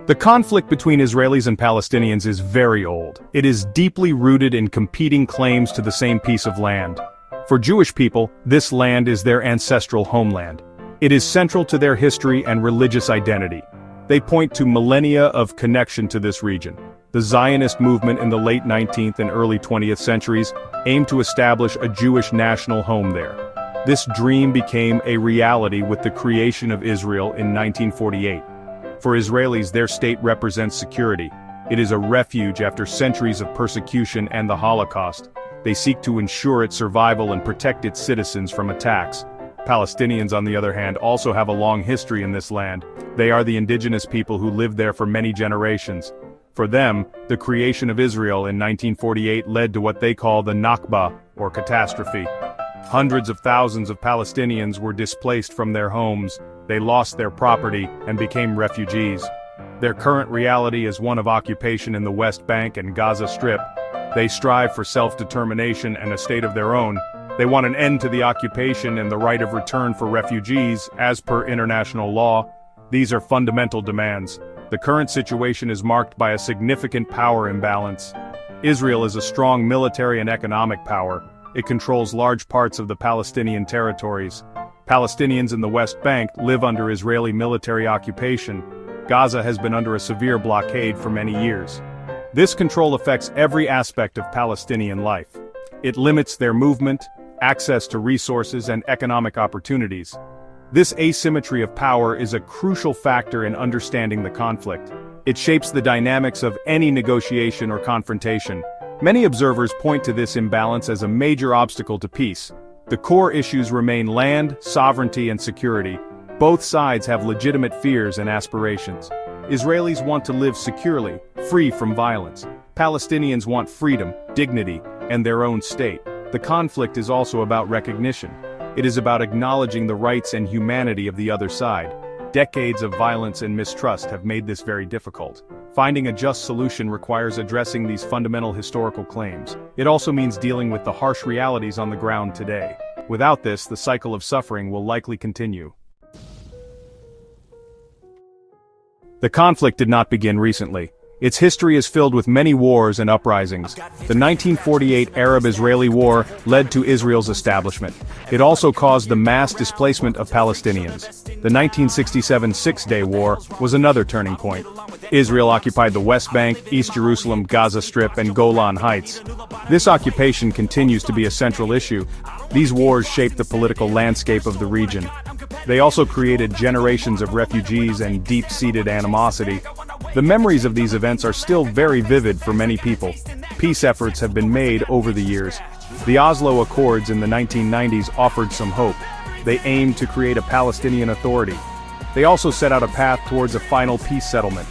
The conflict between Israelis and Palestinians is very old. It is deeply rooted in competing claims to the same piece of land. For Jewish people, this land is their ancestral homeland. It is central to their history and religious identity. They point to millennia of connection to this region. The Zionist movement in the late 19th and early 20th centuries aimed to establish a Jewish national home there. This dream became a reality with the creation of Israel in 1948. For Israelis, their state represents security. It is a refuge after centuries of persecution and the Holocaust. They seek to ensure its survival and protect its citizens from attacks. Palestinians, on the other hand, also have a long history in this land. They are the indigenous people who lived there for many generations. For them, the creation of Israel in 1948 led to what they call the Nakba, or catastrophe. Hundreds of thousands of Palestinians were displaced from their homes. They lost their property and became refugees. Their current reality is one of occupation in the West Bank and Gaza Strip. They strive for self-determination and a state of their own. They want an end to the occupation and the right of return for refugees, as per international law. These are fundamental demands. The current situation is marked by a significant power imbalance. Israel is a strong military and economic power. It controls large parts of the Palestinian territories. Palestinians in the West Bank live under Israeli military occupation. Gaza has been under a severe blockade for many years. This control affects every aspect of Palestinian life. It limits their movement, access to resources, and economic opportunities. This asymmetry of power is a crucial factor in understanding the conflict. It shapes the dynamics of any negotiation or confrontation. Many observers point to this imbalance as a major obstacle to peace. The core issues remain land, sovereignty, and security. Both sides have legitimate fears and aspirations. Israelis want to live securely, free from violence. Palestinians want freedom, dignity, and their own state. The conflict is also about recognition. It is about acknowledging the rights and humanity of the other side. Decades of violence and mistrust have made this very difficult. Finding a just solution requires addressing these fundamental historical claims. It also means dealing with the harsh realities on the ground today. Without this, the cycle of suffering will likely continue. The conflict did not begin recently. Its history is filled with many wars and uprisings. The 1948 Arab-Israeli War led to Israel's establishment. It also caused the mass displacement of Palestinians. The 1967 Six-Day War was another turning point. Israel occupied the West Bank, East Jerusalem, Gaza Strip, and Golan Heights. This occupation continues to be a central issue. These wars shaped the political landscape of the region. They also created generations of refugees and deep-seated animosity. The memories of these events are still very vivid for many people. Peace efforts have been made over the years. The Oslo Accords in the 1990s offered some hope. They aimed to create a Palestinian Authority. They also set out a path towards a final peace settlement.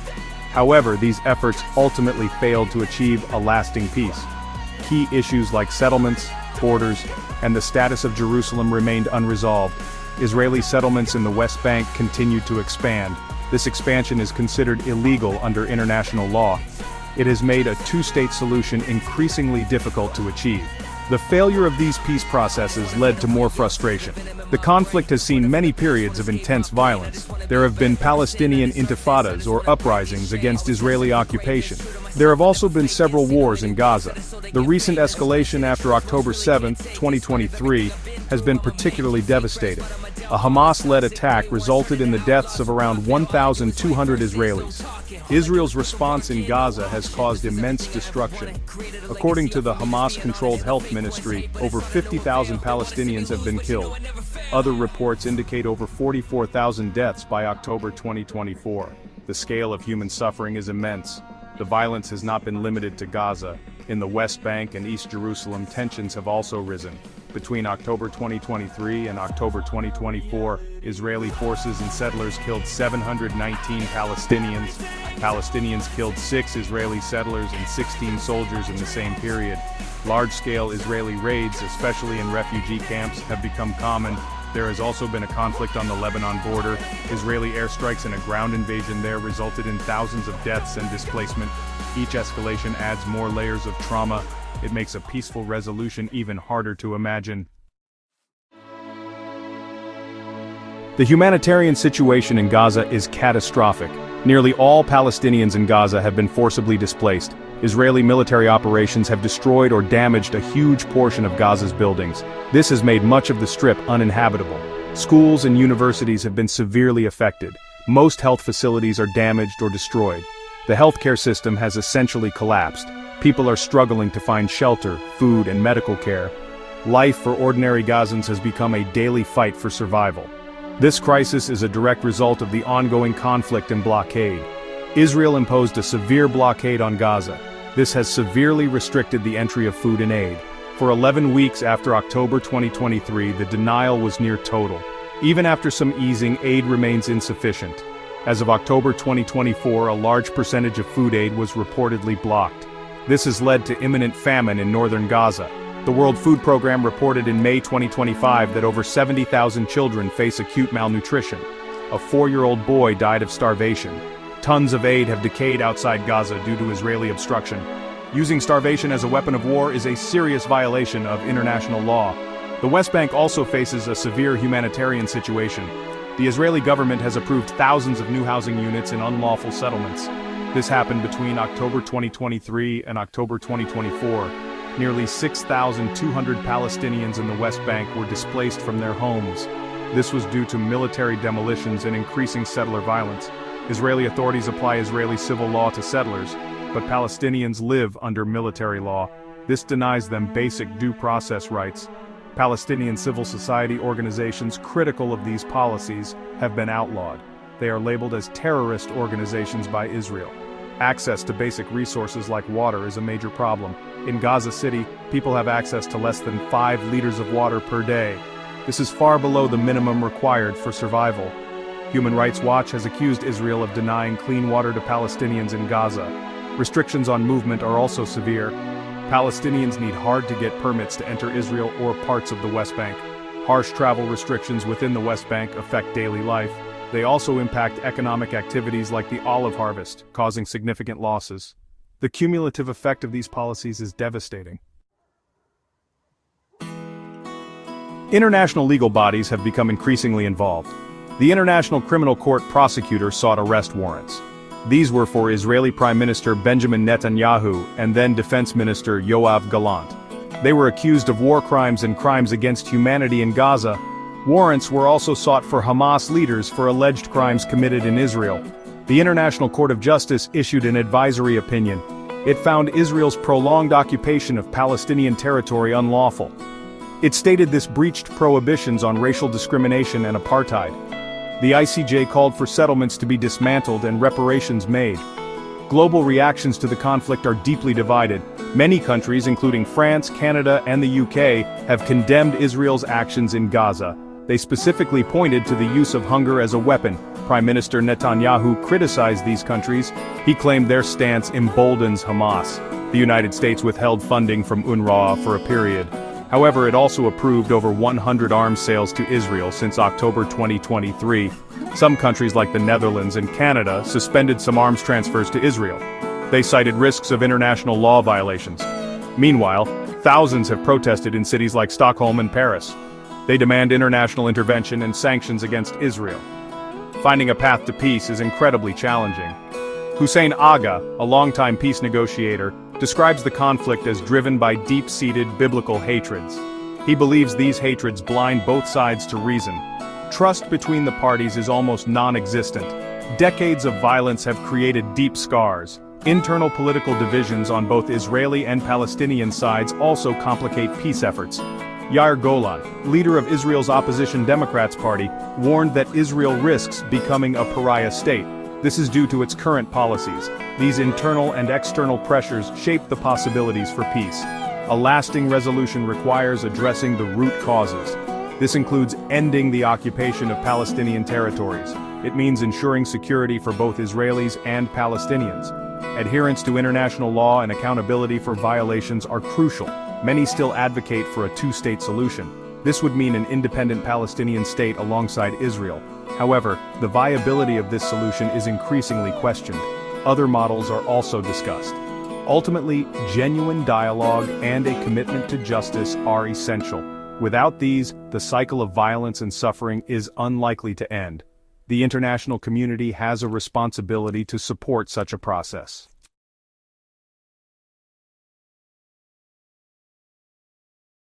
However, these efforts ultimately failed to achieve a lasting peace. Key issues like settlements, borders, and the status of Jerusalem remained unresolved. Israeli settlements in the West Bank continued to expand. This expansion is considered illegal under international law. It has made a two-state solution increasingly difficult to achieve. The failure of these peace processes led to more frustration. The conflict has seen many periods of intense violence. There have been Palestinian intifadas or uprisings against Israeli occupation. There have also been several wars in Gaza. The recent escalation after October 7, 2023, has been particularly devastating. A Hamas-led attack resulted in the deaths of around 1,200 Israelis. Israel's response in Gaza has caused immense destruction. According to the Hamas-controlled Health Ministry, over 50,000 Palestinians have been killed. Other reports indicate over 44,000 deaths by October 2024. The scale of human suffering is immense. The violence has not been limited to Gaza. In the West Bank and East Jerusalem, tensions have also risen. Between October 2023 and October 2024, Israeli forces and settlers killed 719 Palestinians. Palestinians killed 6 Israeli settlers and 16 soldiers in the same period. Large-scale Israeli raids, especially in refugee camps, have become common. There has also been a conflict on the Lebanon border. Israeli airstrikes and a ground invasion there resulted in thousands of deaths and displacement. Each escalation adds more layers of trauma. It makes a peaceful resolution even harder to imagine. The humanitarian situation in Gaza is catastrophic. Nearly all Palestinians in Gaza have been forcibly displaced. Israeli military operations have destroyed or damaged a huge portion of Gaza's buildings. This has made much of the Strip uninhabitable. Schools and universities have been severely affected. Most health facilities are damaged or destroyed. The healthcare system has essentially collapsed. People are struggling to find shelter, food, and medical care. Life for ordinary Gazans has become a daily fight for survival. This crisis is a direct result of the ongoing conflict and blockade. Israel imposed a severe blockade on Gaza. This has severely restricted the entry of food and aid. For 11 weeks after October 2023, the denial was near total. Even after some easing, aid remains insufficient. As of October 2024, a large percentage of food aid was reportedly blocked. This has led to imminent famine in northern Gaza. The World Food Programme reported in May 2025 that over 70,000 children face acute malnutrition. A 4-year-old boy died of starvation. Tons of aid have decayed outside Gaza due to Israeli obstruction. Using starvation as a weapon of war is a serious violation of international law. The West Bank also faces a severe humanitarian situation. The Israeli government has approved thousands of new housing units in unlawful settlements. This happened between October 2023 and October 2024. Nearly 6,200 Palestinians in the West Bank were displaced from their homes. This was due to military demolitions and increasing settler violence. Israeli authorities apply Israeli civil law to settlers, but Palestinians live under military law. This denies them basic due process rights. Palestinian civil society organizations critical of these policies have been outlawed. They are labeled as terrorist organizations by Israel. Access to basic resources like water is a major problem. In Gaza City, people have access to less than 5 liters of water per day. This is far below the minimum required for survival. Human Rights Watch has accused Israel of denying clean water to Palestinians in Gaza. Restrictions on movement are also severe. Palestinians need hard-to-get permits to enter Israel or parts of the West Bank. Harsh travel restrictions within the West Bank affect daily life. They also impact economic activities like the olive harvest, causing significant losses. The cumulative effect of these policies is devastating. International legal bodies have become increasingly involved. The International Criminal Court prosecutor sought arrest warrants. These were for Israeli Prime Minister Benjamin Netanyahu and then Defense Minister Yoav Gallant. They were accused of war crimes and crimes against humanity in Gaza. Warrants were also sought for Hamas leaders for alleged crimes committed in Israel. The International Court of Justice issued an advisory opinion. It found Israel's prolonged occupation of Palestinian territory unlawful. It stated this breached prohibitions on racial discrimination and apartheid. The ICJ called for settlements to be dismantled and reparations made. Global reactions to the conflict are deeply divided. Many countries, including France, Canada, and the UK, have condemned Israel's actions in Gaza. They specifically pointed to the use of hunger as a weapon. Prime Minister Netanyahu criticized these countries. He claimed their stance emboldens Hamas. The United States withheld funding from UNRWA for a period. However, it also approved over 100 arms sales to Israel since October 2023. Some countries like the Netherlands and Canada suspended some arms transfers to Israel. They cited risks of international law violations. Meanwhile, thousands have protested in cities like Stockholm and Paris. They demand international intervention and sanctions against Israel. Finding a path to peace is incredibly challenging. Hussein Agha, a longtime peace negotiator, describes the conflict as driven by deep-seated biblical hatreds. He believes these hatreds blind both sides to reason. Trust between the parties is almost non-existent. Decades of violence have created deep scars. Internal political divisions on both Israeli and Palestinian sides also complicate peace efforts. Yair Golan, leader of Israel's opposition Democrats Party, warned that Israel risks becoming a pariah state. This is due to its current policies. These internal and external pressures shape the possibilities for peace. A lasting resolution requires addressing the root causes. This includes ending the occupation of Palestinian territories. It means ensuring security for both Israelis and Palestinians. Adherence to international law and accountability for violations are crucial. Many still advocate for a two-state solution. This would mean an independent Palestinian state alongside Israel. However, the viability of this solution is increasingly questioned. Other models are also discussed. Ultimately, genuine dialogue and a commitment to justice are essential. Without these, the cycle of violence and suffering is unlikely to end. The international community has a responsibility to support such a process.